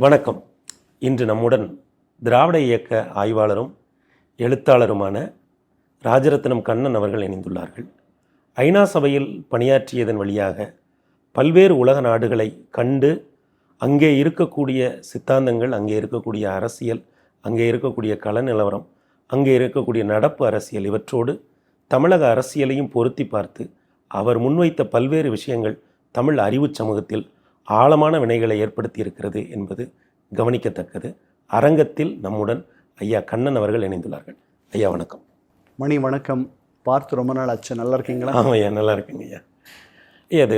வணக்கம். இன்று நம்முடன் திராவிட இயக்க ஆய்வாளரும் எழுத்தாளருமான ராஜரத்னம் கண்ணன் அவர்கள் இணைந்துள்ளார்கள். ஐநா சபையில் பணியாற்றியதன் வழியாக பல்வேறு உலக நாடுகளை கண்டு அங்கே இருக்கக்கூடிய சித்தாந்தங்கள், அங்கே இருக்கக்கூடிய அரசியல், அங்கே இருக்கக்கூடிய கள நிலவரம், அங்கே இருக்கக்கூடிய நடப்பு அரசியல் இவற்றோடு தமிழக அரசியலையும் பொருத்தி பார்த்து அவர் முன்வைத்த பல்வேறு விஷயங்கள் தமிழ் அறிவு சமூகத்தில் ஆழமான வினைகளை ஏற்படுத்தி இருக்கிறது என்பது கவனிக்கத்தக்கது. அரங்கத்தில் நம்முடன் ஐயா கண்ணன் அவர்கள் இணைந்துள்ளார்கள். ஐயா வணக்கம். மணி வணக்கம். பார்த்து ரொம்ப நாள் ஆச்சு. நல்லா இருக்கீங்களா? ஆமாம் ஐயா, நல்லா இருக்குங்க ஐயா. ஐயா, அது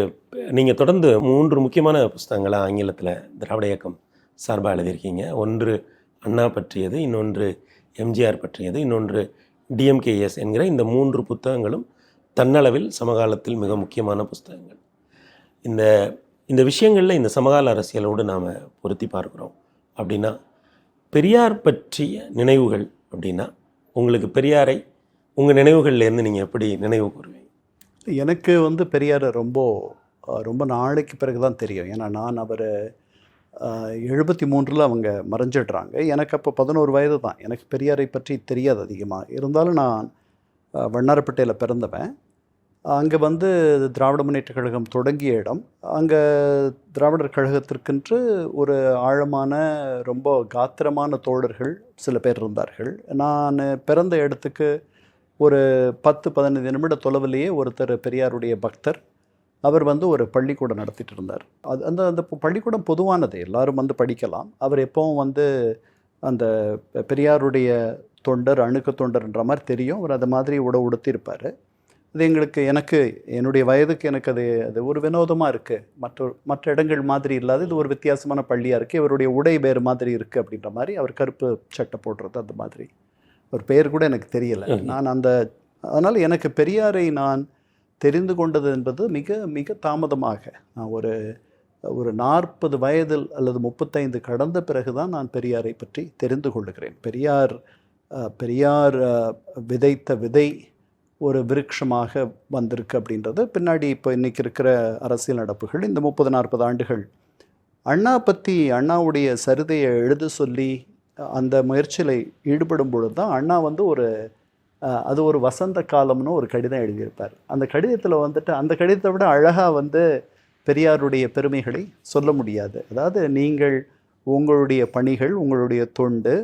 நீங்கள் தொடர்ந்து 3 முக்கியமான புஸ்தகங்களை ஆங்கிலத்தில் திராவிட இயக்கம் சார்பாக எழுதியிருக்கீங்க. ஒன்று அண்ணா பற்றியது, இன்னொன்று எம்ஜிஆர் பற்றியது, இன்னொன்று டிஎம்கேஎஸ் என்கிற இந்த 3 புத்தகங்களும் தன்னளவில் சமகாலத்தில் மிக முக்கியமான புஸ்தகங்கள். இந்த விஷயங்களில் இந்த சமகால அரசியலோடு நாம் பொருத்தி பார்க்குறோம் அப்படின்னா, பெரியார் பற்றிய நினைவுகள் அப்படின்னா உங்களுக்கு பெரியாரை உங்கள் நினைவுகள்லேருந்து நீங்கள் எப்படி நினைவு கூறுவீங்க? எனக்கு பெரியார் ரொம்ப நாளைக்கு பிறகு தான் தெரியும். ஏன்னா நான் அவர் 73 அவங்க மறைஞ்சிடுறாங்க. எனக்கு அப்போ 11 வயது தான். எனக்கு பெரியாரை பற்றி தெரியாது அதிகமாக. இருந்தாலும் நான் வண்ணாரப்பேட்டையில் பிறந்தவன். அங்கே திராவிட முன்னேற்ற கழகம் தொடங்கிய இடம். அங்கே திராவிடர் கழகத்திற்கென்று ஒரு ஆழமான ரொம்ப காத்திரமான தோழர்கள் சில பேர் இருந்தார்கள். நான் பிறந்த இடத்துக்கு ஒரு 10-15 நிமிட தொலைவிலேயே ஒருத்தர் பெரியாருடைய பக்தர். அவர் ஒரு பள்ளிக்கூடம் நடத்திட்டு இருந்தார். அந்த பள்ளிக்கூடம் பொதுவானது, எல்லாரும் படிக்கலாம். அவர் எப்போவும் அந்த பெரியாருடைய தொண்டர், அணுக்க தொண்டர்ன்ற மாதிரி தெரியும். அவர் அது மாதிரி உடுத்திருப்பார். அது எனக்கு என்னுடைய வயதுக்கு எனக்கு அது ஒரு வினோதமாக இருக்குது. மற்ற இடங்கள் மாதிரி இல்லாத இது ஒரு வித்தியாசமான பள்ளியாக இருக்குது. இவருடைய உடை வேறு மாதிரி இருக்குது அப்படின்ற மாதிரி. அவர் கருப்பு சட்டை போடுறது அந்த மாதிரி. ஒரு பெயர் கூட எனக்கு தெரியலை. அதனால் எனக்கு பெரியாரை நான் தெரிந்து கொண்டது என்பது மிக மிக தாமதமாக. நான் ஒரு 40 வயதில் அல்லது 35 கடந்த பிறகு தான் நான் பெரியாரை பற்றி தெரிந்து கொள்ளுகிறேன். பெரியார் விதைத்த விதை ஒரு விருட்சமாக வந்திருக்கு அப்படின்றது பின்னாடி இப்போ இன்றைக்கி இருக்கிற அரசியல் நடப்புகள். இந்த 30-40 ஆண்டுகள் அண்ணாவுடைய சரிதையை எழுத சொல்லி அந்த முயற்சியில் ஈடுபடும் பொழுது தான் அண்ணா அது ஒரு வசந்த காலம்னு ஒரு கடிதம் எழுதியிருப்பார். அந்த கடிதத்தில் அந்த கடிதத்தை விட அழகாக பெரியாருடைய பெருமைகளை சொல்ல முடியாது. அதாவது, நீங்கள் உங்களுடைய பணிகள், உங்களுடைய தொண்டு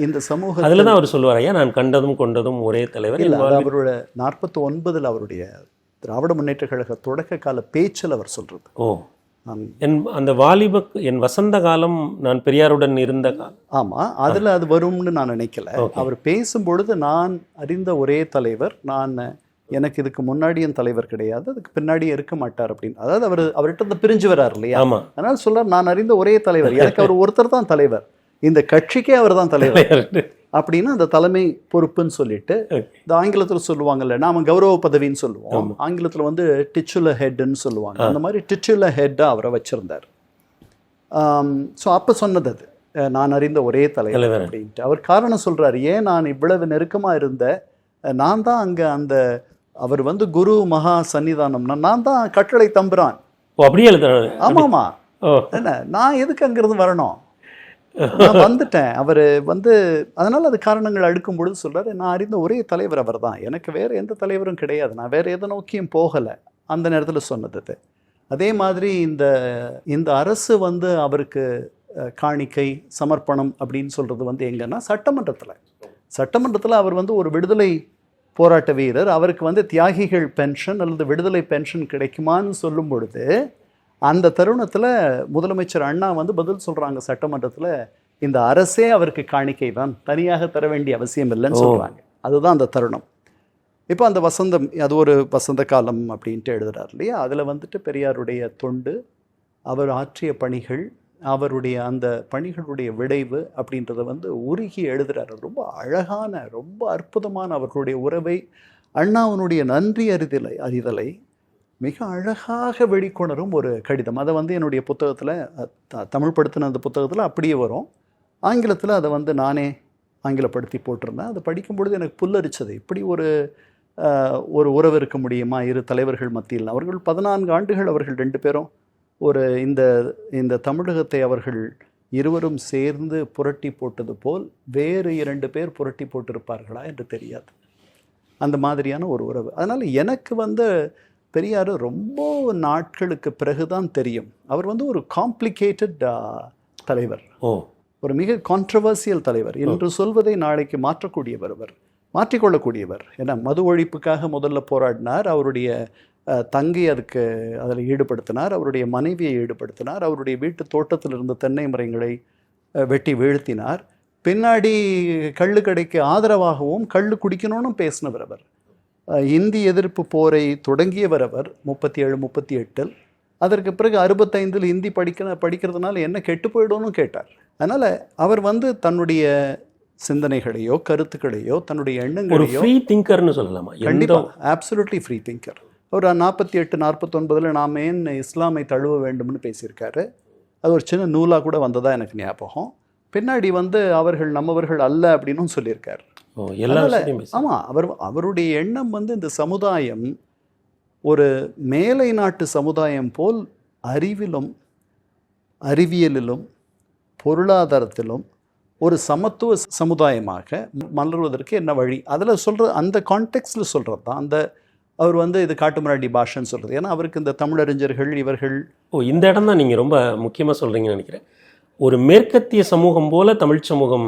இந்த சமூக அதில் தான் அவர் சொல்லுவார், ஐயா நான் கண்டதும் கொண்டதும் ஒரே தலைவர். இல்லை, அவரோட 49 அவருடைய திராவிட முன்னேற்ற கழக தொடக்க கால பேச்சில் அவர் சொல்கிறது. அந்த என் வசந்த காலம் நான் பெரியாருடன் இருந்த காலம். ஆமாம், அதில் அது வரும்னு நான் நினைக்கல. அவர் பேசும்பொழுது நான் அறிந்த ஒரே தலைவர், எனக்கு இதுக்கு முன்னாடியும் தலைவர் கிடையாது, அதுக்கு பின்னாடியே இருக்க மாட்டார் அப்படின்னு. அதாவது அவர்கிட்ட பிரிஞ்சு வர்றார் இல்லையா? அதனால சொல்ல, நான் அறிந்த ஒரே தலைவர், எனக்கு அவர் ஒருத்தர் தான் தலைவர், இந்த கட்சிக்கே அவர் தான் தலைவர் அப்படின்னு அந்த தலைமை பொறுப்புன்னு சொல்லிட்டு, இந்த ஆங்கிலத்தில் சொல்லுவாங்கல்ல, நாம கௌரவ பதவின்னு சொல்லுவோம், ஆங்கிலத்தில் டிச்சுலர் ஹெட்ன்னு சொல்லுவாங்க. அந்த மாதிரி டிச்சுலர் ஹெட்டாக அவரை வச்சிருந்தார். ஸோ அப்போ சொன்னது அது, நான் அறிந்த ஒரே தலைவர் அப்படின்ட்டு. அவர் காரணம் சொல்றாரு, ஏன் நான் இவ்வளவு நெருக்கமாக இருந்த, நான் தான் அங்கே அவர் குரு மகா சன்னிதானம், நான் தான் கட்டளை தம்புறான். அப்படியே ஆமாமா, என்ன நான் எதுக்கு அங்கிருந்து வரணும், நான் வந்துட்டேன். அவர் அதனால் அது காரணங்கள் அடுக்கும் பொழுது சொல்கிறாரு, நான் அறிந்த ஒரே தலைவர் அவர் தான், எனக்கு வேறு எந்த தலைவரும் கிடையாது, நான் வேறு எதை நோக்கியும் போகலை. அந்த நேரத்தில் சொன்னது. அதே மாதிரி இந்த அரசு அவருக்கு காணிக்கை சமர்ப்பணம் அப்படின்னு சொல்கிறது எங்கன்னா சட்டமன்றத்தில் அவர் ஒரு விடுதலை போராட்ட வீரர். அவருக்கு தியாகிகள் பென்ஷன் அல்லது விடுதலை பென்ஷன் கிடைக்குமான்னு சொல்லும் பொழுது அந்த தருணத்தில் முதலமைச்சர் அண்ணா பதில் சொல்கிறாங்க சட்டமன்றத்தில், இந்த அரசே அவருக்கு காணிக்கை தான், தனியாக தர வேண்டிய அவசியம் இல்லைன்னு சொல்கிறாங்க. அதுதான் அந்த தருணம். இப்போ அந்த வசந்தம், அது ஒரு வசந்த காலம் அப்படின்ட்டு எழுதுறாரு இல்லையா? அதில் பெரியாருடைய தொண்டு, அவர் ஆற்றிய பணிகள், அவருடைய அந்த பணிகளுடைய விளைவு அப்படின்றத உருகி எழுதுறாரு. ரொம்ப அழகான, ரொம்ப அற்புதமான அவர்களுடைய உறவை, அண்ணாவனுடைய நன்றி அறிதலை மிக அழகாக வெளிக்கொணரும் ஒரு கடிதம். அதை என்னுடைய புத்தகத்தில், தமிழ் படுத்தின அந்த புத்தகத்தில் அப்படியே வரும். ஆங்கிலத்தில் அதை நானே ஆங்கிலப்படுத்தி போட்டிருந்தேன். அதை படிக்கும் பொழுது எனக்கு புல்லரிச்சது. இப்படி ஒரு உறவு இருக்க முடியுமா இரு தலைவர்கள் மத்தியில்? அவர்கள் 14 ஆண்டுகள் அவர்கள் 2 பேரும் ஒரு இந்த இந்த தமிழகத்தை அவர்கள் இருவரும் சேர்ந்து புரட்டி போட்டது போல் வேறு 2 பேர் புரட்டி போட்டிருப்பார்களா என்று தெரியாது. அந்த மாதிரியான ஒரு உறவு. அதனால் எனக்கு வந்து பெரியார் ரொம்ப நாட்களுக்கு பிறகுதான் தெரியும். அவர் வந்து ஒரு காம்ப்ளிகேட்டட் தலைவர், ஒரு மிக கான்ட்ரவர்சியல் தலைவர். இன்று சொல்வதை நாளைக்கு மாற்றக்கூடியவர், அவர் மாற்றிக்கொள்ளக்கூடியவர். ஏன்னா மது ஒழிப்புக்காக முதல்ல போராடினார், அவருடைய தங்கை அதில் ஈடுபடுத்தினார், அவருடைய மனைவியை ஈடுபடுத்தினார், அவருடைய வீட்டு தோட்டத்தில் இருந்த தென்னை மரங்களை வெட்டி வீழ்த்தினார். பின்னாடி கள்ளு கடைக்கு ஆதரவாகவும் கள்ளு குடிக்கணும்னு பேசினவர் அவர். இந்தி எதிர்ப்பு போரை தொடங்கியவர் அவர் 37-38. அதற்கு பிறகு 65 இந்தி படிக்கிறதுனால என்ன கெட்டு போயிடும்னு கேட்டார். அதனால் அவர் வந்து தன்னுடைய சிந்தனைகளையோ கருத்துக்களையோ தன்னுடைய எண்ணங்களையோ ஃப்ரீ திங்கர்னு சொல்லலாமா? கண்டிப்பாக ஆப்சல்யூட்லி ஃப்ரீ திங்கர். ஒரு 48-49 நாம் ஏன் இஸ்லாமை தழுவ வேண்டும்னு பேசியிருக்காரு. அது ஒரு சின்ன நூலாக கூட வந்ததா எனக்கு ஞாபகம். பின்னாடி வந்து அவர்கள் நம்மவர்கள் அல்ல அப்படின்னும் சொல்லியிருக்கார். ஆமாம், அவருடைய எண்ணம் வந்து இந்த சமுதாயம் ஒரு மேலை நாட்டு சமுதாயம் போல் அறிவிலும் அறிவியலிலும் பொருளாதாரத்திலும் ஒரு சமத்துவ சமுதாயமாக மலர்வதற்கு என்ன வழி, அதில் சொல்கிற அந்த கான்டெக்ஸ்டில் சொல்கிறது தான் அந்த அவர் வந்து இது காட்டுமிராண்டி பாஷைன்னு சொல்கிறது. ஏன்னா அவருக்கு இந்த தமிழறிஞர்கள் இவர்கள் இந்த இடம் தான் நீங்கள் ரொம்ப முக்கியமாக சொல்கிறீங்கன்னு நினைக்கிறேன். ஒரு மேற்கத்திய சமூகம் போல தமிழ் சமூகம்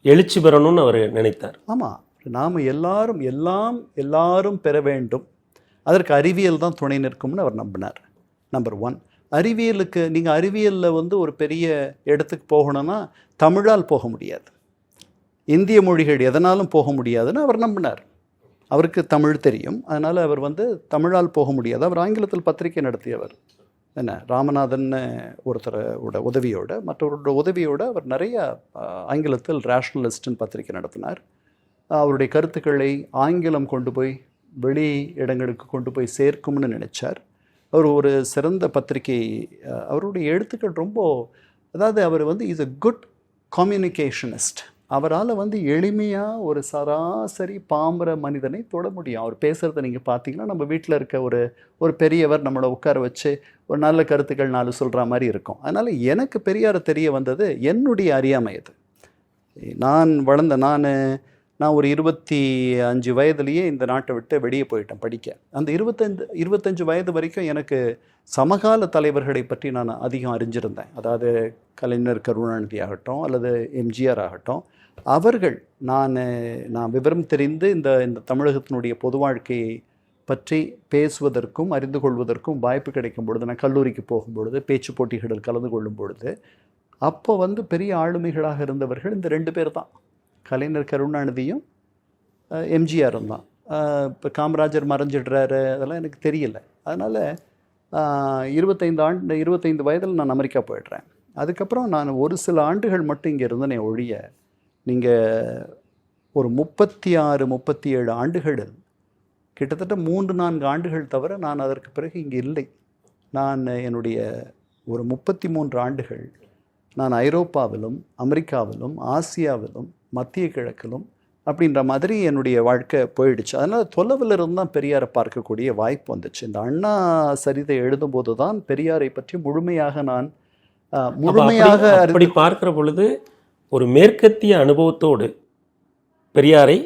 எழுச்சி பெறணும்னு அவர் நினைத்தார். ஆமாம், நாம் எல்லாரும் பெற வேண்டும், அதற்கு அறிவியல் தான் துணை நிற்கும்னு அவர் நம்பினார். நம்பர் 1. அறிவியலுக்கு நீங்கள் அறிவியலில் வந்து ஒரு பெரிய இடத்துக்கு போகணும்னா தமிழால் போக முடியாது, இந்திய மொழிகள் எதனாலும் போக முடியாதுன்னு அவர் நம்பினார். அவருக்கு தமிழ் தெரியும், அதனால் அவர் வந்து தமிழால் போக முடியாது. அவர் ஆங்கிலத்தில் பத்திரிகை நடத்தியவர். என்ன ராமநாதன் ஒருத்தரோட உதவியோடு மற்றவரோட உதவியோடு அவர் நிறைய ஆங்கிலத்தில் ரேஷ்னலிஸ்ட்னு பத்திரிகை நடத்தினார். அவருடைய கருத்துக்களை ஆங்கிலம் கொண்டு போய் வெளி இடங்களுக்கு கொண்டு போய் சேர்க்கும்னு நினைச்சார். அவர் ஒரு சிறந்த பத்திரிகை. அவருடைய எழுத்துக்கள் ரொம்ப, அதாவது அவர் வந்து இஸ் அ குட் கம்யூனிகேஷனிஸ்ட். அவரால் வந்து எளிமையாக ஒரு சராசரி பாம்பர மனிதனை தொட முடியும். அவர் பேசுகிறத நீங்கள் பார்த்தீங்கன்னா நம்ம வீட்டில் இருக்க ஒரு பெரியவர் நம்மளை உட்கார வச்சு ஒரு நல்ல கருத்துக்கள் 4 சொல்கிற மாதிரி இருக்கும். அதனால் எனக்கு பெரியார் தெரிய வந்தது என்னுடைய அறியாமை. அது நான் ஒரு 25 வயதுலேயே இந்த நாட்டை விட்டு வெளியே போயிட்டேன் படிக்க. அந்த 25 வயது வரைக்கும் எனக்கு சமகால தலைவர்களை பற்றி நான் அதிகம் அறிஞ்சிருந்தேன். அதாவது கலைஞர் கருணாநிதி ஆகட்டும் அல்லது எம்ஜிஆர் ஆகட்டும், அவர்கள் நான் விவரம் தெரிந்து இந்த தமிழகத்தினுடைய பொது வாழ்க்கையை பற்றி பேசுவதற்கும் அறிந்து கொள்வதற்கும் வாய்ப்பு கிடைக்கும் பொழுது, நான் கல்லூரிக்கு போகும்பொழுது, பேச்சு போட்டிகளில் கலந்து கொள்ளும் பொழுது, அப்போ வந்து பெரிய ஆளுமைகளாக இருந்தவர்கள் இந்த 2 பேர் தான், கலைஞர் கருணாநிதியும் எம்ஜிஆரும் தான். இப்போ காமராஜர் மறைஞ்சிடுறாரு, அதெல்லாம் எனக்கு தெரியல. அதனால் 25 வயதில் நான் அமெரிக்கா போயிடுறேன். அதுக்கப்புறம் நான் ஒரு சில ஆண்டுகள் மட்டும் இங்கே இருந்தேனே ஒழிய, நீங்கள் ஒரு 36-37 ஆண்டுகளில் கிட்டத்தட்ட 3-4 ஆண்டுகள் தவிர நான் அதற்கு பிறகு இங்கே இல்லை. நான் என்னுடைய ஒரு 33 ஆண்டுகள் நான் ஐரோப்பாவிலும் அமெரிக்காவிலும் ஆசியாவிலும் மத்திய கிழக்கிலும் அப்படின்ற மாதிரி என்னுடைய வாழ்க்கை போயிடுச்சு. அதனால் தொலைவில் இருந்து தான் பெரியாரை பார்க்கக்கூடிய வாய்ப்பு வந்துச்சு. இந்த அண்ணா சரிதை எழுதும்போது தான் பெரியாரை பற்றி முழுமையாக அப்படி பார்க்கிற பொழுது ஒரு மேற்கத்திய அனுபவத்தோடு பெரியாரை,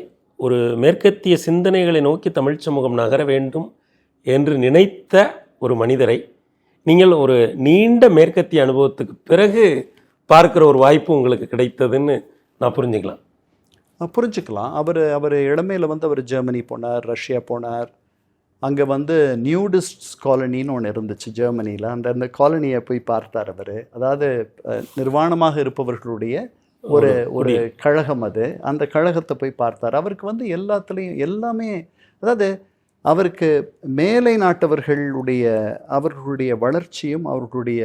ஒரு மேற்கத்திய சிந்தனைகளை நோக்கி தமிழ் சமூகம் நகர வேண்டும் என்று நினைத்த ஒரு மனிதரை நீங்கள் ஒரு நீண்ட மேற்கத்திய அனுபவத்துக்கு பிறகு பார்க்குற ஒரு வாய்ப்பு உங்களுக்கு கிடைத்ததுன்னு நான் புரிஞ்சுக்கலாம். அவர் இளமையில் வந்து அவர் ஜெர்மனி போனார், ரஷ்யா போனார். அங்கே வந்து நியூடிஸ்ட் காலனின்னு ஒன்று இருந்துச்சு ஜெர்மனியில். அந்த காலனியை போய் பார்த்தார் அவர். அதாவது நிர்வாணமாக இருப்பவர்களுடைய ஒரு கழகம் அது. அந்த கழகத்தை போய் பார்த்தார். அவருக்கு வந்து எல்லாமே, அதாவது அவருக்கு மேலை அவர்களுடைய வளர்ச்சியும் அவர்களுடைய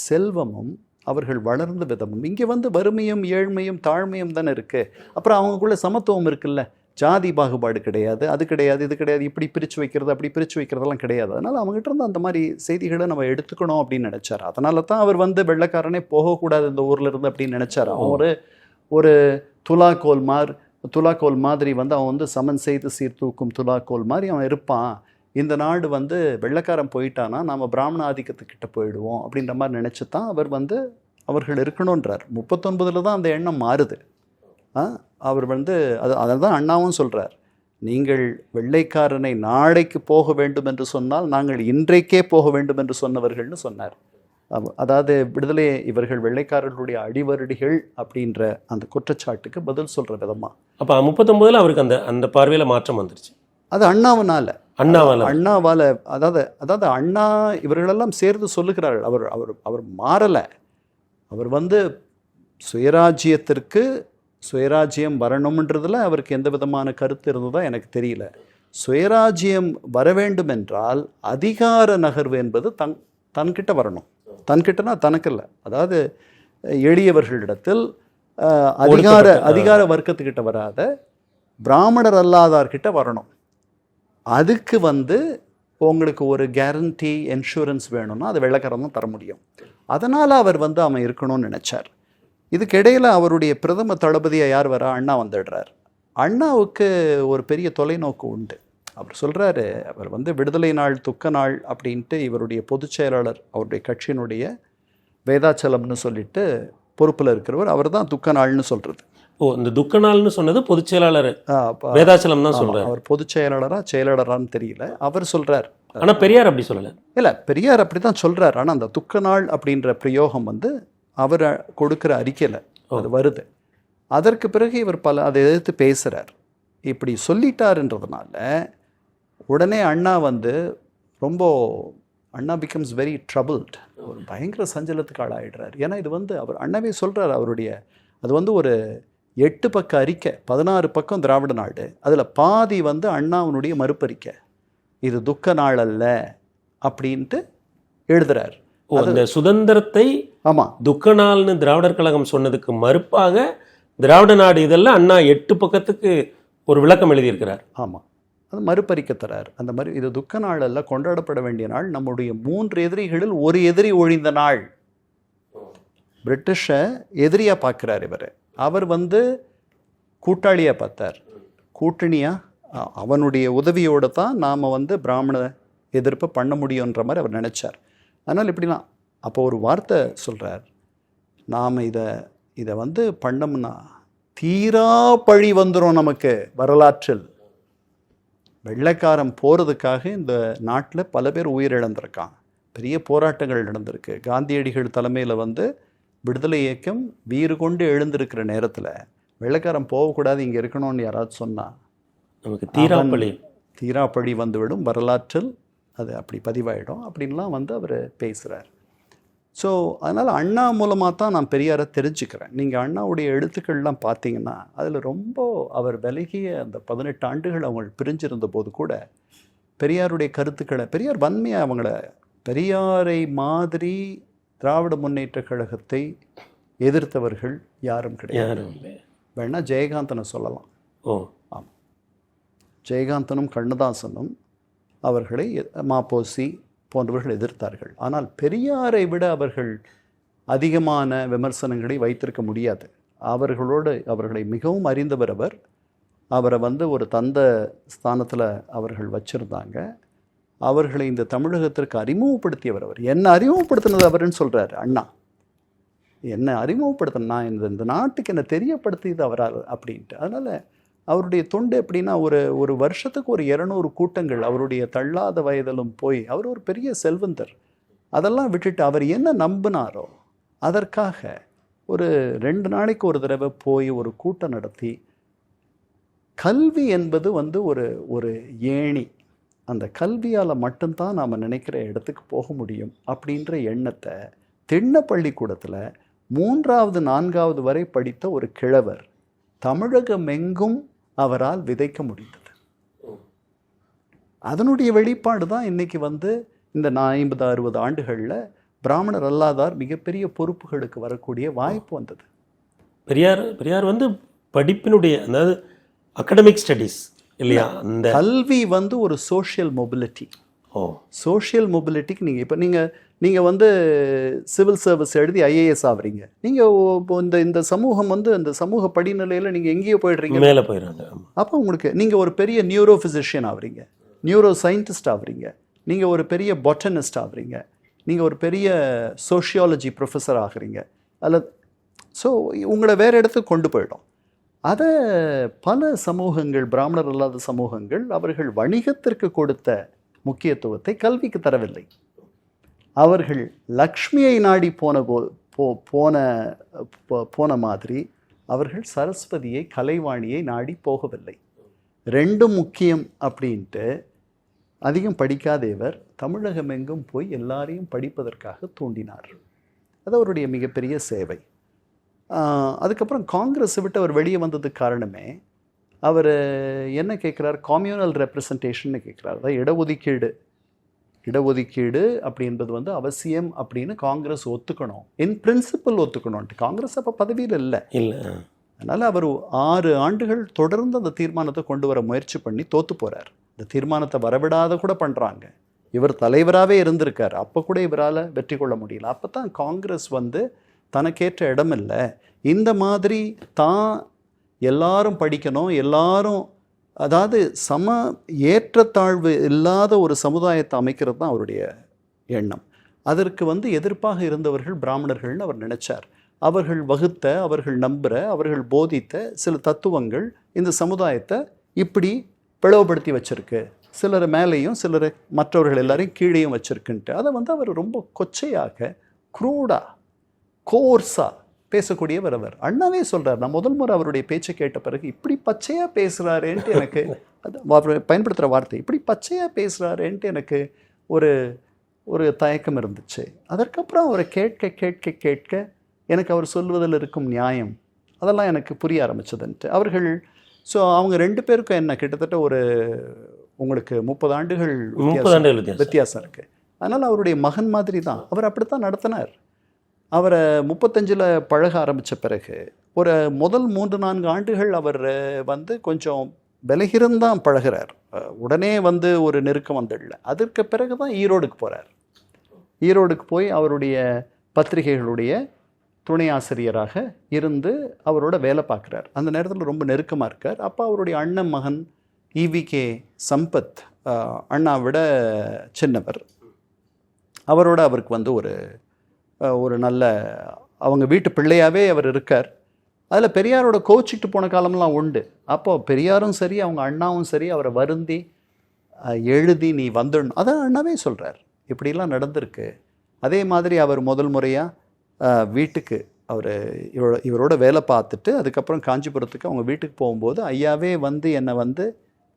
செல்வமும் அவர்கள் வளர்ந்த விதமும், இங்கே வந்து வறுமையும் ஏழ்மையும் தாழ்மையும் தானே இருக்குது. அப்புறம் அவங்களுக்குள்ள சமத்துவம் இருக்குல்ல, ஜாதி பாகுபாடு கிடையாது, அது கிடையாது, இது கிடையாது, இப்படி பிரித்து வைக்கிறது அப்படி பிரித்து வைக்கிறதெல்லாம் கிடையாது. அதனால் அவங்ககிட்ட இருந்து அந்த மாதிரி செய்திகளை நம்ம எடுத்துக்கணும் அப்படின்னு நினச்சார். அதனால தான் அவர் வந்து வெள்ளைக்காரனே போகக்கூடாது இந்த ஊரில் இருந்து அப்படின்னு நினச்சார். அவன் ஒரு துலாக்கோல் மாதிரி வந்து அவன் வந்து சமன் செய்து சீர்தூக்கும் துலாக்கோல் மாதிரி அவன் இருப்பான். இந்த நாடு வந்து வெள்ளைக்காரன் போயிட்டானா நாம் பிராமண ஆதிக்கத்துக்கிட்ட போயிடுவோம் அப்படின்ற மாதிரி நினச்சி தான் அவர் வந்து அவர்கள் இருக்கணுன்றார். 39 தான் அந்த எண்ணம் மாறுது. அவர் வந்து அதை தான் அண்ணாவும் சொல்கிறார், நீங்கள் வெள்ளைக்காரனை நாளைக்கு போக வேண்டும் என்று சொன்னால் நாங்கள் இன்றைக்கே போக வேண்டும் என்று சொன்னவர்கள்னு சொன்னார். அதாவது விடுதலை இவர்கள் வெள்ளைக்காரர்களுடைய அடிவருடிகள் அப்படின்ற அந்த குற்றச்சாட்டுக்கு பதில் சொல்கிற விதமாக. அப்போ 39 அவருக்கு அந்த அந்த பார்வையில் மாற்றம் வந்துருச்சு. அது அண்ணாவால் அதாவது அண்ணா இவர்களெல்லாம் சேர்ந்து சொல்லுகிறார்கள். அவர் அவர் அவர் மாறலை. அவர் வந்து சுயராஜ்யம் வரணும்ன்றதுல அவருக்கு எந்த விதமான கருத்து இருந்ததா எனக்கு தெரியல. சுயராஜ்யம் வர வேண்டும் என்றால் அதிகார நகர்வு என்பது தன்கிட்ட வரணும். தன்கிட்டனா தனக்கு இல்லை, அதாவது எளியவர்களிடத்தில் அதிகார வர்க்கத்துக்கிட்ட வராத பிராமணர் அல்லாதார்கிட்ட வரணும். அதுக்கு வந்து உங்களுக்கு ஒரு கேரண்டி இன்சூரன்ஸ் வேணும்னா அது வெள்ளைக்காரன் தான் தர முடியும். அதனால் அவர் வந்து அவன் இருக்கணும்னு நினச்சார். இதுக்கிடையில் அவருடைய பிரதம தளபதியை யார் வரா? அண்ணா வந்துடுறார். அண்ணாவுக்கு ஒரு பெரிய தொலைநோக்கு உண்டு. அவர் சொல்கிறாரு, அவர் வந்து விடுதலை நாள் துக்க நாள் அப்படின்ட்டு இவருடைய பொதுச் செயலாளர் அவருடைய கட்சியினுடைய வேதாச்சலம்னு சொல்லிட்டு பொறுப்பில் இருக்கிறவர் அவர் தான் துக்க நாள்னு சொல்கிறது. இந்த துக்க நாள்னு சொன்னது பொதுச் செயலாளர் வேதாச்சலம் தான் சொல்கிறார். அவர் பொதுச் செயலாளரான்னு தெரியல, அவர் சொல்கிறார். ஆனால் பெரியார் அப்படி சொல்லலை. இல்லை, பெரியார் அப்படி தான் சொல்கிறார். ஆனால் அந்த துக்க நாள் அப்படின்ற பிரயோகம் வந்து அவர் கொடுக்குற அறிக்கையில் அது வருது. அதற்கு பிறகு இவர் அதை எதிர்த்து பேசுகிறார். இப்படி சொல்லிட்டாருன்றதுனால உடனே அண்ணா வந்து அண்ணா பிகம்ஸ் வெரி ட்ரபிள்ட். ஒரு பயங்கர சஞ்சலத்துக்கு ஆளாயிடுறார். ஏன்னா இது வந்து அண்ணாவே சொல்கிறார், அது வந்து ஒரு 8 பக்க அறிக்கை, 16 பக்கம் திராவிட நாடு, அதில் பாதி வந்து அண்ணாவினுடைய மறுப்பறிக்கை, இது துக்க நாள் அல்ல அப்படின்ட்டு எழுதுறார். அந்த சுதந்திரத்தை துக்க நாள்னு திராவிடர் கழகம் சொன்னதுக்கு மறுப்பாக திராவிட நாடு இதெல்லாம் அண்ணா 8 பக்கத்துக்கு ஒரு விளக்கம் எழுதியிருக்கிறார். ஆமாம், அது மறுபறிக்க தரார். இது துக்க நாள் அல்ல, கொண்டாடப்பட வேண்டிய நாள், நம்முடைய 3 எதிரிகளில் ஒரு எதிரி ஒழிந்த நாள். பிரிட்டிஷை எதிரியாக பார்க்குறார் இவர். அவர் வந்து கூட்டாளியாக பார்த்தார், கூட்டணியாக அவனுடைய உதவியோடு தான் நாம் வந்து பிராமண எதிர்ப்பை பண்ண முடியுன்ற மாதிரி அவர் நினச்சார். அதனால் இப்படிலாம் அப்போ ஒரு வார்த்தை சொல்கிறார், நாம் இதை வந்து பண்ணோம்னா தீரா பழி வந்துடும் நமக்கு வரலாற்றில். வெள்ளைக்காரன் போகிறதுக்காக இந்த நாட்டில் பல பேர் உயிரிழந்திருக்கான், பெரிய போராட்டங்கள் நடந்திருக்கு. காந்தியடிகள் தலைமையில் வந்து விடுதலை இயக்கம் வீறு கொண்டு எழுந்திருக்கிற நேரத்தில் வெள்ளைக்காரன் போகக்கூடாது, இங்கே இருக்கணும்னு யாராவது சொன்னால் நமக்கு தீராப்பழி வந்துவிடும் வரலாற்றில், அது அப்படி பதிவாயிடும் அப்படின்லாம் வந்து அவர் பேசுகிறார். ஸோ அதனால் அண்ணா மூலமாக தான் நான் பெரியாரை தெரிஞ்சுக்கிறேன். நீங்கள் அண்ணாவுடைய எழுத்துக்கள்லாம் பார்த்தீங்கன்னா அதில் ரொம்ப அவர் விலகிய அந்த 18 ஆண்டுகள் அவங்க பிரிஞ்சிருந்த போது கூட பெரியாருடைய கருத்துக்களை, பெரியார் வன்மையாக பெரியாரை மாதிரி திராவிட முன்னேற்ற கழகத்தை எதிர்த்தவர்கள் யாரும் கிடையாது. வேணா ஜெயகாந்தனை சொல்லலாம். ஆமாம், ஜெயகாந்தனும் கண்ணதாசனும் அவர்களை மாப்போசி போன்றவர்கள் எதிர்த்தார்கள். ஆனால் பெரியாரை விட அவர்கள் அதிகமான விமர்சனங்களை வைத்திருக்க முடியாது. அவர்களை மிகவும் அறிந்தவர் அவரை வந்து ஒரு தந்த ஸ்தானத்தில் அவர்கள் வச்சுருந்தாங்க. அவர்களை இந்த தமிழகத்திற்கு அறிமுகப்படுத்தியவர் என்ன அறிமுகப்படுத்தினது அவருன்னு சொல்கிறார் அண்ணா. என்ன அறிமுகப்படுத்தினா இந்த நாட்டுக்கு என்ன தெரியப்படுத்தியது அவரால் அப்படின்ட்டு. அதனால் அவருடைய தொண்டு எப்படின்னா ஒரு வருஷத்துக்கு ஒரு 200 கூட்டங்கள் அவருடைய தள்ளாத வயதிலும் போய், அவர் ஒரு பெரிய செல்வந்தர். அதெல்லாம் விட்டுட்டு அவர் என்ன நம்பினாரோ அதற்காக ஒரு 2 நாளைக்கு ஒரு தடவை போய் ஒரு கூட்டம் நடத்தி, கல்வி என்பது வந்து ஒரு ஏணி, அந்த கல்வியால் மட்டும்தான் நாம் நினைக்கிற இடத்துக்கு போக முடியும் அப்படின்ற எண்ணத்தை திண்ண பள்ளிக்கூடத்தில் 3வது 4வது வரை படித்த ஒரு கிழவர் தமிழகம் எங்கும் அவரால் விதைக்க முடிந்தது. அதனுடைய வெளிப்பாடு தான் இன்னைக்கு வந்து இந்த 50-60 ஆண்டுகளில் பிராமணர் அல்லாதார் மிகப்பெரிய பொறுப்புகளுக்கு வரக்கூடிய வாய்ப்பு வந்தது. பெரியார் வந்து படிப்பினுடைய, அதாவது அகடமிக் ஸ்டடீஸ் இல்லையா, அந்த கல்வி வந்து ஒரு சோஷியல் மொபிலிட்டி. சோஷியல் மொபிலிட்டிக்கு நீங்கள் வந்து சிவில் சர்வீஸ் எழுதி ஐஏஎஸ் ஆகுறீங்க. நீங்கள் இந்த சமூகம் வந்து அந்த சமூக படிநிலையில் நீங்கள் எங்கேயோ போயிடுறீங்க, மேலே போயிடுறாங்க. அப்போ உங்களுக்கு நீங்கள் ஒரு பெரிய நியூரோ ஃபிசிஷியன் ஆகுறீங்க. நியூரோ சயின்டிஸ்ட் ஆகுறீங்க, நீங்கள் ஒரு பெரிய பொட்டனிஸ்ட் ஆகுறீங்க, நீங்கள் ஒரு பெரிய சோஷியாலஜி ப்ரொஃபஸர் ஆகுறீங்க, அல்லது ஸோ உங்களை வேறு இடத்துக்கு கொண்டு போயிடும். அதை பல சமூகங்கள், பிராமணர் அல்லாத சமூகங்கள், அவர்கள் வணிகத்திற்கு கொடுத்த முக்கியத்துவத்தை கல்விக்கு தரவில்லை. அவர்கள் லக்ஷ்மியை நாடி போன மாதிரி அவர்கள் சரஸ்வதியை, கலைவாணியை நாடி போகவில்லை. ரெண்டும் முக்கியம் அப்படின்ட்டு அதிகம் படிக்காதேவர் தமிழகம் எங்கும் போய் எல்லாரையும் படிப்பதற்காக தூண்டினார். அது அவருடைய மிகப்பெரிய சேவை. அதுக்கப்புறம் காங்கிரஸை விட்டு அவர் வெளியே வந்ததுக்கு காரணமே, அவர் என்ன கேட்குறார், காம்யூனல் ரெப்ரசன்டேஷன் கேட்குறார். அதாவது இடஒதுக்கீடு அப்படி என்பது அவசியம் அப்படின்னு காங்கிரஸ் ஒத்துக்கணும், இன் பிரின்சிபல் ஒத்துக்கணும்ட்டு. காங்கிரஸ் அப்போ பதவியில் இல்லை. அதனால் அவர் 6 ஆண்டுகள் தொடர்ந்து அந்த தீர்மானத்தை கொண்டு வர முயற்சி பண்ணி தோற்று போகிறார். இந்த தீர்மானத்தை வரவிடாத கூட பண்ணுறாங்க. இவர் தலைவராகவே இருந்திருக்கார், அப்போ கூட இவரால் வெற்றி கொள்ள முடியல. அப்போ தான் காங்கிரஸ் தனக்கேற்ற இடம் இல்லை, இந்த மாதிரி தான் எல்லாரும் படிக்கணும், எல்லாரும், அதாவது ஏற்றத்தாழ்வு இல்லாத ஒரு சமுதாயத்தை அமைக்கிறது தான் அவருடைய எண்ணம். அதற்கு எதிர்ப்பாக இருந்தவர்கள் பிராமணர்கள்னு அவர் நினைச்சார். அவர்கள் வகுத்த, அவர்கள் நம்புகிற, அவர்கள் போதித்த சில தத்துவங்கள் இந்த சமுதாயத்தை இப்படி பிளவுபடுத்தி வச்சிருக்கு, சிலர் மேலேயும் சிலர் மற்றவர்கள் எல்லாரையும் கீழேயும் வச்சிருக்குன்ட்டு அதை அவர் ரொம்ப கொச்சையாக, குரூடா, கோர்ஸா பேசக்கூடியவர். அவர் அண்ணாவே சொல்கிறார், நான் முதல் முறை அவருடைய பேச்சை கேட்ட பிறகு இப்படி பச்சையாக பேசுகிறாரேன்ட்டு எனக்கு, அவர் பயன்படுத்துகிற வார்த்தை இப்படி பச்சையாக பேசுகிறாரேன்ட்டு எனக்கு ஒரு தயக்கம் இருந்துச்சு. அதற்கப்புறம் அவரை கேட்க கேட்க கேட்க எனக்கு அவர் சொல்வதில் இருக்கும் நியாயம் அதெல்லாம் எனக்கு புரிய ஆரம்பிச்சதுன்ட்டு. அவர்கள் அவங்க 2 பேருக்கும் என்ன கிட்டத்தட்ட உங்களுக்கு 30 ஆண்டுகள் வித்தியாசம் இருக்குது. அதனால் அவருடைய மகன் மாதிரி தான் அவர் அப்படித்தான் நடத்தினார். அவரை 35 பழக ஆரம்பித்த பிறகு முதல் 3-4 ஆண்டுகள் அவர் கொஞ்சம் விலகிருந்தான் பழகிறார். உடனே ஒரு நெருக்கம் வந்துடல. அதற்கு பிறகு தான் ஈரோடுக்கு போகிறார். ஈரோடுக்கு போய் அவருடைய பத்திரிகைகளுடைய துணை ஆசிரியராக இருந்து அவரோட வேலை பார்க்குறார். அந்த நேரத்தில் ரொம்ப நெருக்கமாக இருக்கார். அப்போ அவருடைய அண்ணன் மகன் EVK சம்பத், அண்ணாவிட சின்னவர், அவரோட அவருக்கு ஒரு நல்ல, அவங்க வீட்டு பிள்ளையாகவே அவர் இருக்கார். அதில் பெரியாரோட கோச்சிக்கிட்டு போன காலம்லாம் உண்டு. அப்போது பெரியாரும் சரி, அவங்க அண்ணாவும் சரி, அவரை வருந்தி எழுதி நீ வந்துடணும், அதான் அண்ணாவே சொல்கிறார், இப்படிலாம் நடந்திருக்கு. அதே மாதிரி அவர் முதல் முறையாக வீட்டுக்கு இவரோட வேலை பார்த்துட்டு அதுக்கப்புறம் காஞ்சிபுரத்துக்கு அவங்க வீட்டுக்கு போகும்போது ஐயாவே என்னை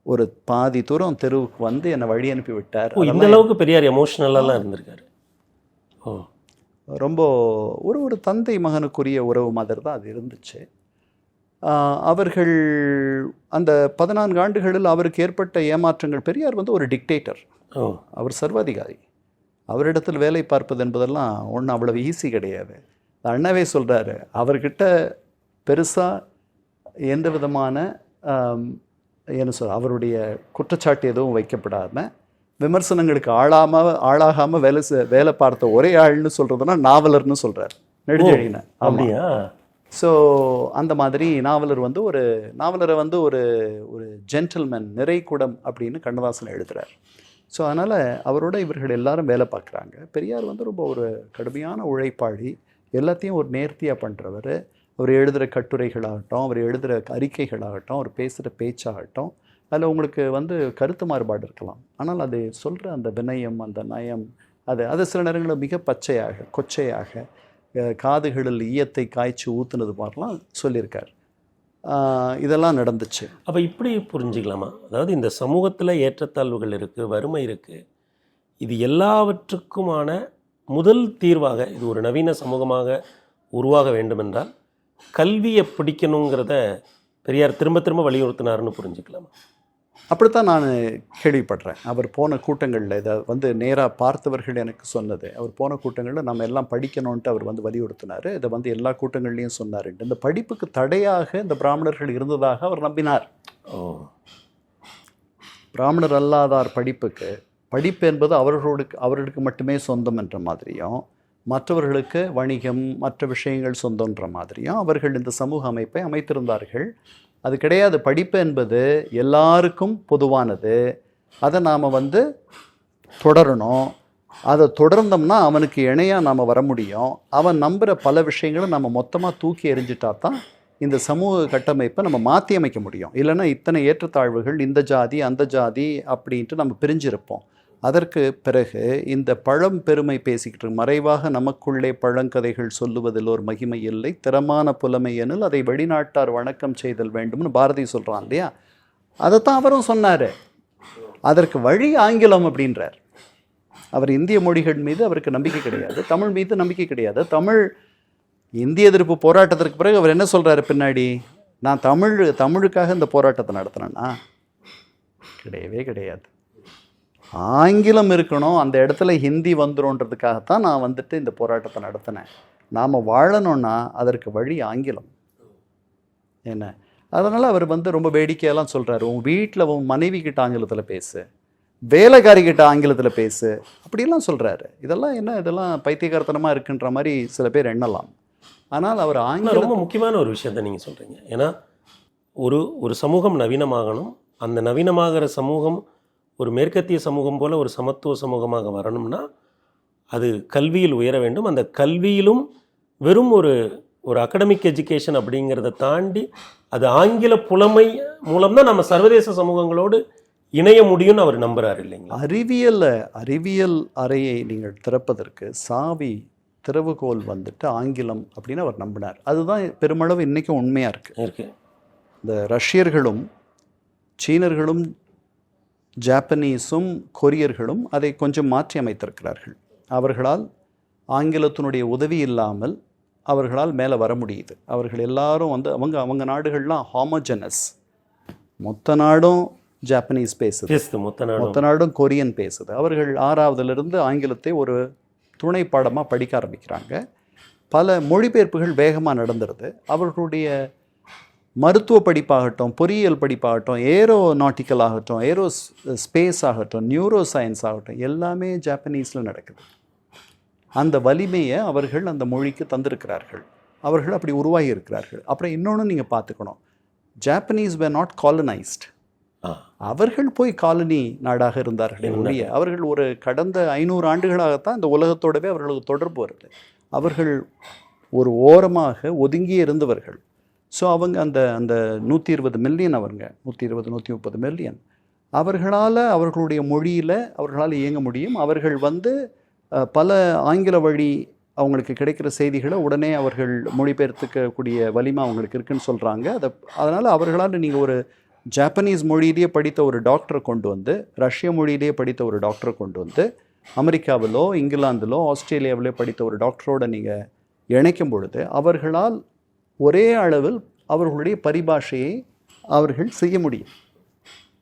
ஒரு பாதி தூரம் தெருவுக்கு என்னை வழி அனுப்பி விட்டார். இந்த அளவுக்கு பெரியார் எமோஷ்னலாலாம் இருந்திருக்காரு. ரொம்ப ஒரு தந்தை மகனுக்குரிய உறவு மாதிரி தான் அது இருந்துச்சு. அவர்கள் அந்த 14 ஆண்டுகளில் அவருக்கு ஏற்பட்ட ஏமாற்றங்கள், பெரியார் ஒரு டிக்டேட்டர், அவர் சர்வாதிகாரி, அவரிடத்தில் வேலை பார்ப்பது என்பதெல்லாம் ஒன்றும் அவ்வளவு ஈஸி கிடையாது. அண்ணாவே சொல்கிறாரு, அவர்கிட்ட பெருசாக எந்த விதமான அவருடைய குற்றச்சாட்டு எதுவும் வைக்கப்படாமல், விமர்சனங்களுக்கு ஆளாகாமல் வேலை பார்த்த ஒரே ஆள்னு சொல்கிறதுனா நாவலர்னு சொல்கிறார், நெடுஞ்செழியனை. அப்படியா? ஸோ அந்த மாதிரி நாவலர் நாவலரை ஒரு ஜென்டில்மேன், நிறைகுடம் அப்படின்னு கண்ணதாசன் எழுதுகிறார். ஸோ அதனால் அவரோட இவர்கள் எல்லாரும் வேலை பார்க்குறாங்க. பெரியார் ரொம்ப ஒரு கடுமையான உழைப்பாளி, எல்லாத்தையும் ஒரு நேர்த்தியாக பண்ணுறவர். அவர் எழுதுகிற கட்டுரைகளாகட்டும், அவர் எழுதுகிற அறிக்கைகளாகட்டும், அவர் பேசுகிற பேச்சாகட்டும், அதில் உங்களுக்கு கருத்து மாறுபாடு இருக்கலாம், ஆனால் அது சொல்கிற அந்த வினயம், அந்த நயம், அது சில நேரங்களில் மிக பச்சையாக, கொச்சையாக, காதுகளில் ஈயத்தை காய்ச்சி ஊற்றுனது மாதிரிலாம் சொல்லியிருக்கார். இதெல்லாம் நடந்துச்சு. அப்போ இப்படி புரிஞ்சுக்கலாமா? அதாவது இந்த சமூகத்தில் ஏற்றத்தாழ்வுகள் இருக்குது, வறுமை இருக்குது, இது எல்லாவற்றுக்குமான முதல் தீர்வாக இது ஒரு நவீன சமூகமாக உருவாக வேண்டுமென்றால் கல்வியை பிடிக்கணுங்கிறத பெரியார் திரும்ப திரும்ப வலியுறுத்தினார்னு புரிஞ்சுக்கலாமா? அப்படித்தான் நான் கேள்விப்படுறேன். அவர் போன கூட்டங்களில் இதை நேராக பார்த்தவர்கள் எனக்கு சொன்னது. அவர் போன கூட்டங்களில் நம்ம எல்லாம் படிக்கணுன்ட்டு அவர் வலியுறுத்தினார். இதை எல்லா கூட்டங்கள்லையும் சொன்னார். இந்த படிப்புக்கு தடையாக இந்த பிராமணர்கள் இருந்ததாக அவர் நம்பினார். பிராமணர் அல்லாதார் படிப்பு என்பது அவர்களுக்கு மட்டுமே சொந்தம் என்ற மாதிரியும், மற்றவர்களுக்கு வணிகம், மற்ற விஷயங்கள் சொந்தன்ற மாதிரியும் அவர்கள் இந்த சமூக அமைப்பை அமைத்திருந்தார்கள். அது கிடையாது. படிப்பு என்பது எல்லாருக்கும் பொதுவானது. அதை நாம் வந்து தொடரணும். அதை தொடர்ந்தோம்னா அவனுக்கு இணையாக நாம் வர முடியும். அவன் நம்புகிற பல விஷயங்களை நம்ம மொத்தமாக தூக்கி எறிஞ்சிட்டா தான் இந்த சமூக கட்டமைப்பை நம்ம மாற்றி அமைக்க முடியும். இல்லைன்னா இத்தனை ஏற்றத்தாழ்வுகள், இந்த ஜாதி அந்த ஜாதி அப்படின்ட்டு நம்ம பிரிஞ்சிருப்போம். அதற்கு பிறகு இந்த பழம் பெருமை பேசிக்கிட்டு மறைவாக நமக்குள்ளே பழங்கதைகள் சொல்லுவதில் ஒரு மகிமை இல்லை, திறமான புலமை எனில் அதை வெளிநாட்டார் வணக்கம் செய்தல் வேண்டும்னு பாரதி சொல்கிறான் இல்லையா? அதைத்தான் அவரும் சொன்னார். அதற்கு வழி ஆங்கிலம் அப்படின்றார். அவர் இந்திய மொழிகள் மீது அவருக்கு நம்பிக்கை கிடையாது, தமிழ் மீது நம்பிக்கை கிடையாது. இந்திய எதிர்ப்பு போராட்டத்திற்கு பிறகு அவர் என்ன சொல்கிறாரு பின்னாடி? நான் தமிழுக்காக இந்த போராட்டத்தை நடத்தினேன்னா கிடையவே கிடையாது. ஆங்கிலம் இருக்கணும், அந்த இடத்துல ஹிந்தி வந்துடும்ன்றதுக்காகத்தான் நான் வந்துட்டு இந்த போராட்டத்தை நடத்தினேன். நாம் வாழணும்னா அதற்கு வழி ஆங்கிலம். என்ன அதனால் அவர் வந்து ரொம்ப வேடிக்கையெல்லாம் சொல்கிறாரு, உன் வீட்டில் உன் மனைவி கிட்ட ஆங்கிலத்தில் பேசு, வேலைக்காரிக்கிட்ட ஆங்கிலத்தில் பேசு, அப்படிலாம் சொல்கிறாரு. இதெல்லாம் என்ன, இதெல்லாம் பைத்தியகாரத்தனமாக இருக்குன்ற மாதிரி சில பேர் எண்ணலாம். ஆனால் அவர் ஆங்கிலம் ரொம்ப முக்கியமான ஒரு விஷயத்தை நீங்கள் சொல்கிறீங்க. ஏன்னா ஒரு சமூகம் நவீனமாகணும், அந்த நவீனமாகிற சமூகம் ஒரு மேற்கத்திய சமூகம் போல் ஒரு சமத்துவ சமூகமாக வரணும்னா அது கல்வியில் உயர வேண்டும். அந்த கல்வியிலும் வெறும் ஒரு அகடமிக் எஜுகேஷன் அப்படிங்கிறத தாண்டி அது ஆங்கில புலமை மூலம்தான் நம்ம சர்வதேச சமூகங்களோடு இணைய முடியும்னு அவர் நம்புறாரு இல்லைங்களா? அறிவியல் அறையை நீங்கள் திறப்பதற்கு திறவுகோல் வந்துட்டு ஆங்கிலம் அப்படின்னு அவர் நம்பினார். அதுதான் பெருமளவு இன்றைக்கும் உண்மையாக இருக்கு. இந்த ரஷ்யர்களும் சீனர்களும் ஜாப்பனீஸும் கொரியர்களும் அதை கொஞ்சம் மாற்றி அமைத்திருக்கிறார்கள். அவர்களால் ஆங்கிலத்தினுடைய உதவி இல்லாமல் அவர்களால் மேலே வர முடியுது. அவர்கள் எல்லாரும் வந்து அவங்க நாடுகள்லாம் ஹாமோஜனஸ், மொத்த நாடும் ஜாப்பனீஸ் பேசுது, மொத்த நாடும் கொரியன் பேசுது. அவர்கள் 6வதுலேருந்து ஆங்கிலத்தை ஒரு துணை பாடமாக படிக்க ஆரம்பிக்கிறாங்க. பல மொழிபெயர்ப்புகள் வேகமாக நடந்துருது. அவர்களுடைய மருத்துவ படிப்பாகட்டும், பொறியியல் படிப்பாகட்டும், ஏரோநாட்டிக்கல் ஆகட்டும், ஸ்பேஸ் ஆகட்டும், நியூரோ சயின்ஸ் ஆகட்டும், எல்லாமே ஜாப்பனீஸில் நடக்குது. அந்த வலிமையை அவர்கள் அந்த மொழிக்கு தந்திருக்கிறார்கள். அவர்கள் அப்படி உருவாகி இருக்கிறார்கள். அப்புறம் இன்னொன்று நீங்கள் பார்த்துக்கணும், ஜாப்பனீஸ் were not colonized. அவர்கள் போய் காலனி நாடாக இருந்தார்களே ஒழிய அவர்கள் ஒரு கடந்த 500 ஆண்டுகளாகத்தான் இந்த உலகத்தோடவே அவர்களுக்கு தொடர்பு வருது. அவர்கள் ஒரு ஓரமாக ஒதுங்கியே இருந்தவர்கள். ஸோ அவங்க அந்த 120 மில்லியன், 130 மில்லியன் அவர்களால் அவர்களுடைய மொழியில் அவர்களால் இயங்க முடியும். அவர்கள் வந்து பல ஆங்கில வழி அவங்களுக்கு கிடைக்கிற செய்திகளை உடனே அவர்கள் மொழிபெயர்த்துக்கக்கூடிய வலிமை அவங்களுக்கு இருக்குன்னு சொல்கிறாங்க. அதனால் அவர்களால் நீங்கள் ஒரு ஜாப்பனீஸ் மொழியிலேயே படித்த ஒரு டாக்டரை கொண்டு வந்து, ரஷ்ய மொழியிலேயே படித்த ஒரு டாக்டரை கொண்டு வந்து, அமெரிக்காவிலோ இங்கிலாந்திலோ ஆஸ்திரேலியாவிலோ படித்த ஒரு டாக்டரோடு நீங்கள் இணைக்கும் பொழுது அவர்களால் ஒரே அளவில் அவர்களுடைய பரிபாஷையை அவர்கள் செய்ய முடியும்.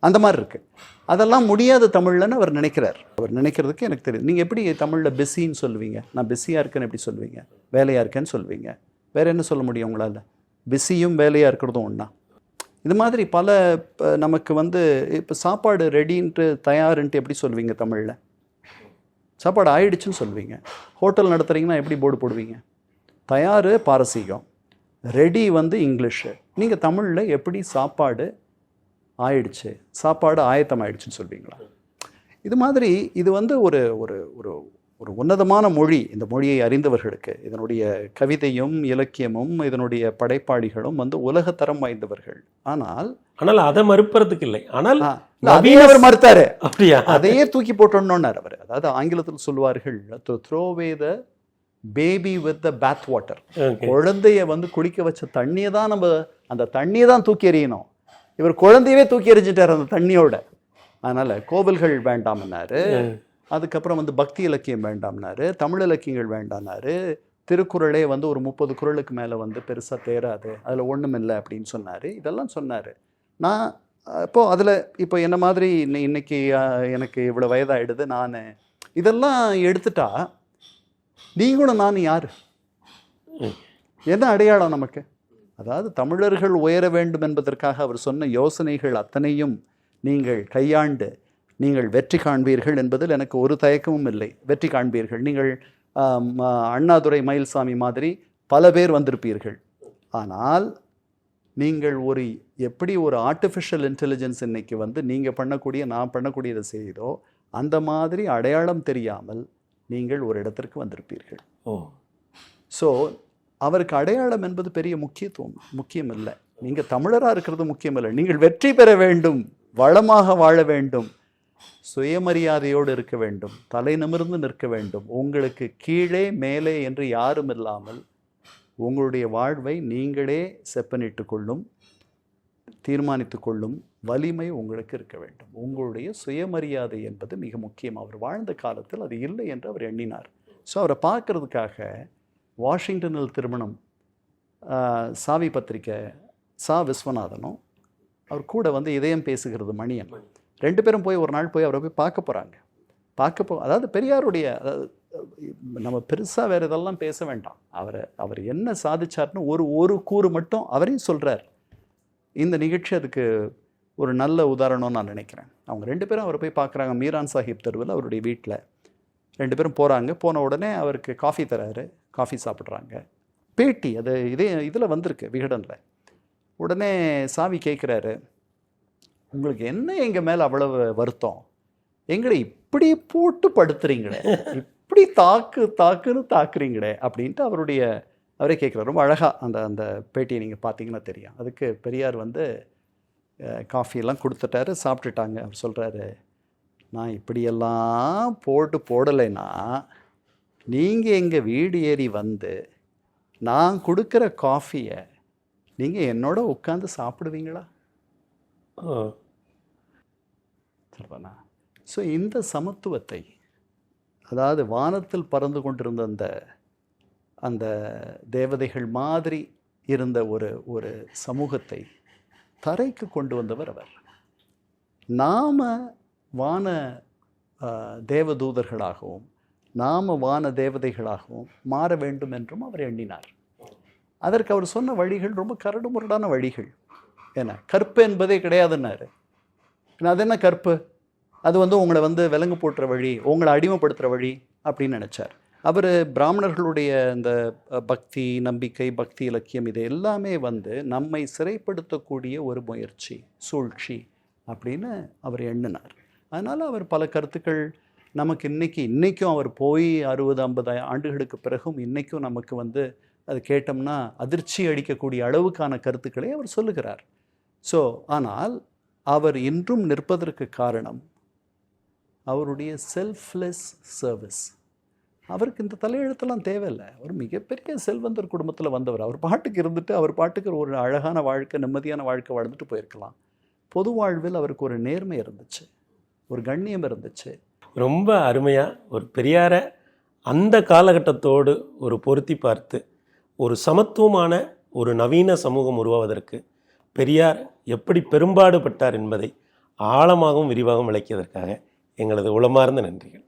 அந்த மாதிரி இருக்குது. அதெல்லாம் முடியாத தமிழ்லன்னு அவர் நினைக்கிறார். அவர் நினைக்கிறதுக்கு எனக்கு தெரியும். நீங்கள் எப்படி தமிழில் பிஸின்னு சொல்லுவீங்க? நான் பிஸியாக இருக்கேன்னு எப்படி சொல்லுவீங்க? வேலையாக இருக்கேன்னு சொல்லுவீங்க. வேறு என்ன சொல்ல முடியும் உங்களால்? பிஸியும் வேலையாக இருக்கிறதும் ஒன்றா? இது மாதிரி பல நமக்கு வந்து இப்போ சாப்பாடு ரெடின்ட்டு தயாருன்ட்டு எப்படி சொல்லுவீங்க தமிழில்? சாப்பாடு ஆயிடுச்சுன்னு சொல்லுவீங்க. ஹோட்டல் நடத்துகிறீங்கன்னா எப்படி போர்டு போடுவீங்க? தயார் பாரசீகம், ரெடி வந்து இங்கிலீஷு. நீங்கள் தமிழில் எப்படி சாப்பாடு ஆயிடுச்சு, சாப்பாடு ஆயத்தம் ஆயிடுச்சுன்னு சொல்வீங்களா? இது மாதிரி இது வந்து ஒரு ஒரு ஒரு ஒரு உன்னதமான மொழி. இந்த மொழியை அறிந்தவர்களுக்கு இதனுடைய கவிதையும் இலக்கியமும் இதனுடைய படைப்பாளிகளும் வந்து உலகத்தரம் வாய்ந்தவர்கள். ஆனால் அதை மறுப்பறதுக்கு இல்லை. ஆனால் அவர் மறுத்தாரு. அப்படியா? அதையே தூக்கி போட்டோன்னார் அவர். அதாவது ஆங்கிலத்தில் சொல்லுவார்கள், throw away the baby with the bath water. குழந்தைய வந்து குளிக்க வச்ச தண்ணியை தான் நம்ம அந்த தண்ணியை தான் தூக்கி எறியணும். இவர் குழந்தையவே தூக்கி எறிஞ்சிட்டார் அந்த தண்ணியோட. அதனால் கோவில்கள் வேண்டாம்னாரு. அதுக்கப்புறம் வந்து பக்தி இலக்கியம் வேண்டாம்னாரு, தமிழ் இலக்கியங்கள் வேண்டாம்னாரு. திருக்குறளே வந்து ஒரு 30 குறளுக்கு மேலே வந்து பெருசாக தேராது, அதில் ஒன்றும் இல்லை அப்படின்னு சொன்னார். இதெல்லாம் சொன்னார். நான் இப்போது அதில் இப்போ என்ன மாதிரி இன்னைக்கு எனக்கு இவ்வளோ வயதாகிடுது, நான் இதெல்லாம் எடுத்துட்டா நீங்களும் நான் யார்? என்ன அடையாளம் நமக்கு? அதாவது தமிழர்கள் உயர வேண்டும் என்பதற்காக அவர் சொன்ன யோசனைகள் அத்தனையும் நீங்கள் கையாண்டு நீங்கள் வெற்றி காண்பீர்கள் என்பதில் எனக்கு ஒரு தயக்கமும் இல்லை. வெற்றி காண்பீர்கள். நீங்கள் அண்ணாதுரை மயில்சாமி மாதிரி பல பேர் வந்திருப்பீர்கள். ஆனால் நீங்கள் எப்படி ஒரு ஆர்டிஃபிஷியல் இன்டெலிஜென்ஸ் இன்னைக்கு வந்து நீங்கள் பண்ணக்கூடிய நான் பண்ணக்கூடியதை செய்தோ அந்த மாதிரி அடையாளம் தெரியாமல் நீங்கள் ஒரு இடத்திற்கு வந்திருப்பீர்கள். ஸோ அவருக்கு அடையாளம் என்பது பெரிய முக்கியம் இல்லை. நீங்கள் தமிழராக இருக்கிறது முக்கியம் இல்லை. நீங்கள் வெற்றி பெற வேண்டும், வளமாக வாழ வேண்டும், சுயமரியாதையோடு இருக்க வேண்டும், தலை நிமிர்ந்து நிற்க வேண்டும். உங்களுக்கு கீழே மேலே என்று யாரும் இல்லாமல் உங்களுடைய வாழ்வை நீங்களே செப்பனிட்டு கொள்ளும், தீர்மானித்து கொள்ளும் வலிமை உங்களுக்கு இருக்க வேண்டும். உங்களுடைய சுயமரியாதை என்பது மிக முக்கியம். அவர் வாழ்ந்த காலத்தில் அது இல்லை என்று அவர் எண்ணினார். ஸோ அவரை பார்க்கறதுக்காக வாஷிங்டனில் திருமணம் சாவி பத்திரிக்கை விஸ்வநாதனும் அவர் கூட வந்து இதயம் பேசுகிறது மணியன் 2 பேரும் போய் ஒரு நாள் போய் அவரை போய் பார்க்க போகிறாங்க. அதாவது பெரியாருடைய, அதாவது நம்ம பெருசாக வேறு இதெல்லாம் பேச வேண்டாம். அவர் என்ன சாதிச்சார்னு ஒரு கூறு மட்டும் அவரையும் சொல்கிறார். இந்த நிகழ்ச்சி அதுக்கு ஒரு நல்ல உதாரணம்னு நான் நினைக்கிறேன். அவங்க 2 பேரும் அவரை போய் பார்க்குறாங்க மீரான் சாஹிப் தெருவில் அவருடைய வீட்டில். 2 பேரும் போகிறாங்க. போன உடனே அவருக்கு காஃபி தராரு, காஃபி சாப்பிட்றாங்க. பேட்டி அது இதில் வந்திருக்கு விகடனில். உடனே சாவி கேட்குறாரு, உங்களுக்கு என்ன எங்கள் மேலே அவ்வளவு வருத்தம்? எங்களை இப்படி போட்டு படுத்துறீங்களே, இப்படி தாக்குன்னு தாக்குறீங்களே அப்படின்ட்டு அவரே கேட்குறாரு. ரொம்ப அழகாக அந்த பேட்டியை நீங்கள் பார்த்தீங்கன்னா தெரியும். அதுக்கு பெரியார் வந்து காஃபியெல்லாம் கொடுத்துட்டாரு, சாப்பிட்டுட்டாங்க. அவர் சொல்கிறாரு, நான் இப்படியெல்லாம் போடலைன்னா நீங்கள் எங்கள் வீடு ஏறி வந்து நான் கொடுக்குற காஃபியை நீங்கள் என்னோட உட்காந்து சாப்பிடுவீங்களா? சொல்றேனா? ஸோ இந்த சமத்துவத்தை, அதாவது வானத்தில் பறந்து கொண்டிருந்த அந்த தேவதைகள் மாதிரி இருந்த ஒரு சமூகத்தை தரைக்கு கொண்டு வந்தவர் அவர். நாம வான தேவதூதர்களாகவும் நாம வான தேவதைகளாகவும் மாற வேண்டும் என்றும் அவர் எண்ணினார். அதற்கு அவர் சொன்ன வழிகள் ரொம்ப கரடு முரடான வழிகள். ஏன்னா கற்பு என்பதே கிடையாதுன்னாரு. அது என்ன கற்பு? அது வந்து உங்களை வந்து விலங்கு போட்டுற வழி, உங்களை அடிமைப்படுத்துகிற வழி அப்படின்னு நினச்சார். அவர் பிராமணர்களுடைய இந்த பக்தி நம்பிக்கை, பக்தி இலக்கியம் இது எல்லாமே வந்து நம்மை சிறைப்படுத்தக்கூடிய ஒரு முயற்சி, சூழ்ச்சி அப்படின்னு அவர் எண்ணினார். அதனால் அவர் பல கருத்துக்கள் நமக்கு இன்றைக்கும் அவர் போய் 60-50 ஆண்டுகளுக்கு பிறகும் இன்றைக்கும் நமக்கு வந்து அது கேட்டோம்னா அதிர்ச்சி அடிக்கக்கூடிய அளவுக்கான கருத்துக்களை அவர் சொல்லுகிறார். ஸோ ஆனால் அவர் இன்றும் நிற்பதற்கு காரணம் அவருடைய செல்ஃப்லெஸ் சர்வீஸ். அவருக்கு இந்த தலையெழுத்தெல்லாம் தேவையில்லை. அவர் மிகப்பெரிய செல்வந்தர் குடும்பத்தில் வந்தவர். அவர் பாட்டுக்கு இருந்துட்டு அவர் பாட்டுக்கு ஒரு அழகான வாழ்க்கை, நிம்மதியான வாழ்க்கை வாழ்ந்துட்டு போயிருக்கலாம். பொது வாழ்வில் அவருக்கு ஒரு நேர்மை இருந்துச்சு, ஒரு கண்ணியம் இருந்துச்சு. ரொம்ப அருமையாக ஒரு பெரியாரை அந்த காலகட்டத்தோடு ஒரு பொருத்தி பார்த்து ஒரு சமத்துவமான ஒரு நவீன சமூகம் உருவாவதற்கு பெரியார் எப்படி பெரும்பாடுபட்டார் என்பதை ஆழமாகவும் விரிவாகவும் விளக்கியதற்காக எங்களது உளமார்ந்த நன்றிகள்.